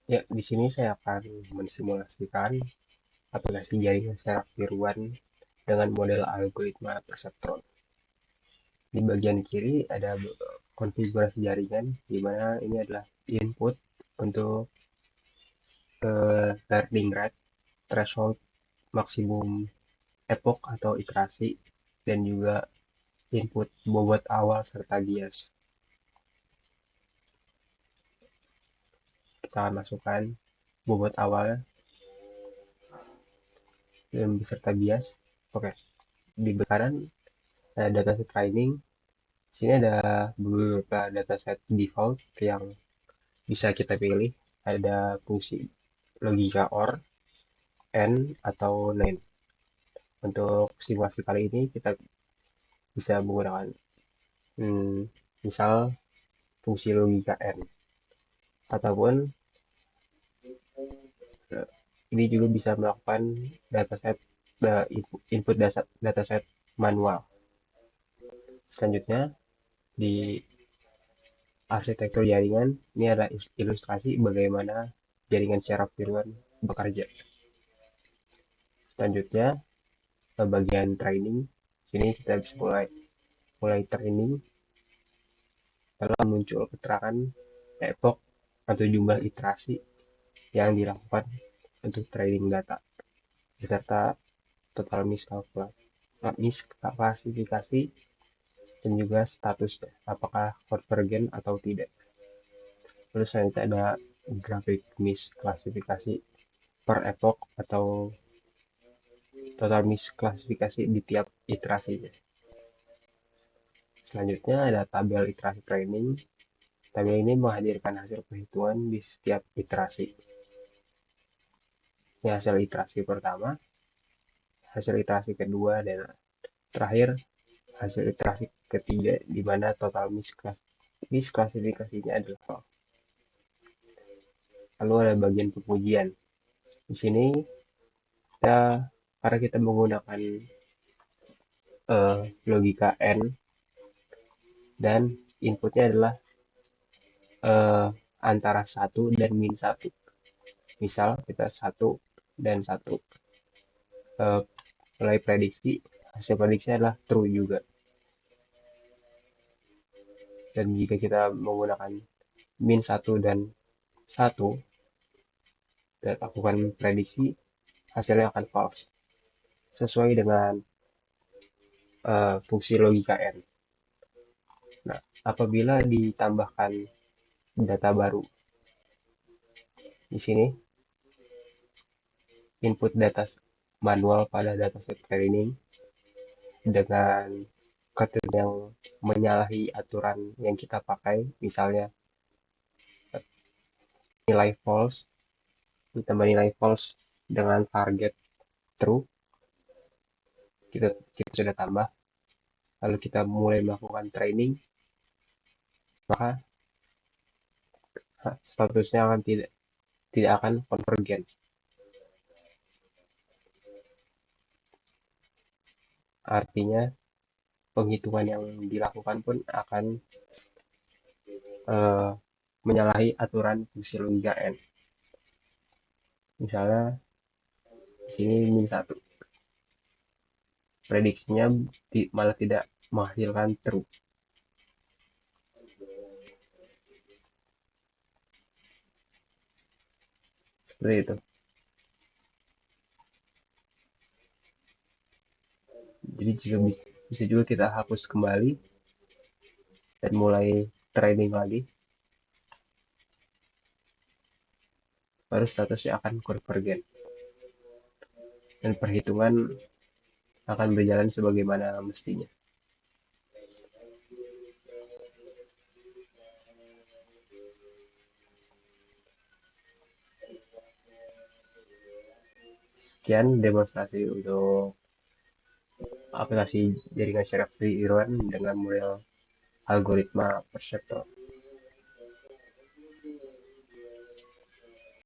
Ya, di sini saya akan mensimulasikan aplikasi jaringan secara tiruan dengan model algoritma perseptron. Di bagian kiri ada konfigurasi jaringan, di mana ini adalah input untuk learning rate, threshold, maksimum epoch atau iterasi, dan juga input bobot awal serta bias. Kita akan masukkan bobot awal dan beserta bias. Oke, di kanan ada dataset training. Sini ada beberapa dataset default yang bisa kita pilih. Ada fungsi logika OR, AND, atau NAND. Untuk simulasi kali ini kita bisa menggunakan hmm, misal fungsi logika AND. Ataupun ini juga bisa melakukan dataset input dataset manual. Selanjutnya di arsitektur jaringan ini adalah ilustrasi bagaimana jaringan secara tiruan bekerja. Selanjutnya bagian training. Sini kita bisa mulai training. Lalu muncul keterangan epoch atau jumlah iterasi yang dilakukan untuk training data beserta total misklasifikasi dan juga statusnya apakah convergent atau tidak. Terus selanjutnya ada grafik misklasifikasi per epoch atau total misklasifikasi di tiap iterasinya. Selanjutnya ada tabel iterasi training. Tabel ini menghadirkan hasil perhitungan di setiap iterasi. Ini hasil iterasi pertama, hasil iterasi kedua, dan terakhir hasil iterasi ketiga di mana total misklasifikasinya adalah 0. Lalu ada bagian pengujian. Di sini kita karena kita menggunakan logika N dan inputnya adalah antara 1 dan min 1. Misal kita 1 dan 1. Mulai prediksi, hasil prediksi adalah true juga. Dan jika kita menggunakan min 1 dan 1 dan lakukan prediksi, hasilnya akan false. Sesuai dengan fungsi logika N. Nah, apabila ditambahkan data baru di sini, input data manual pada dataset training dengan ketik yang menyalahi aturan yang kita pakai, misalnya nilai false, ditambah nilai false dengan target true, kita sudah tambah, lalu kita mulai melakukan training, maka statusnya akan tidak akan konvergen. Artinya penghitungan yang dilakukan pun akan uh, menyalahi aturan fungsi logika N. Misalnya di sini min 1. Prediksinya malah tidak menghasilkan true. Seperti itu. Jadi jika bisa juga kita hapus kembali dan mulai training lagi. Baru statusnya akan convergen. Dan perhitungan akan berjalan sebagaimana mestinya. Sekian demonstrasi untuk aplikasi jaringan secara tiruan dengan model algoritma perseptron.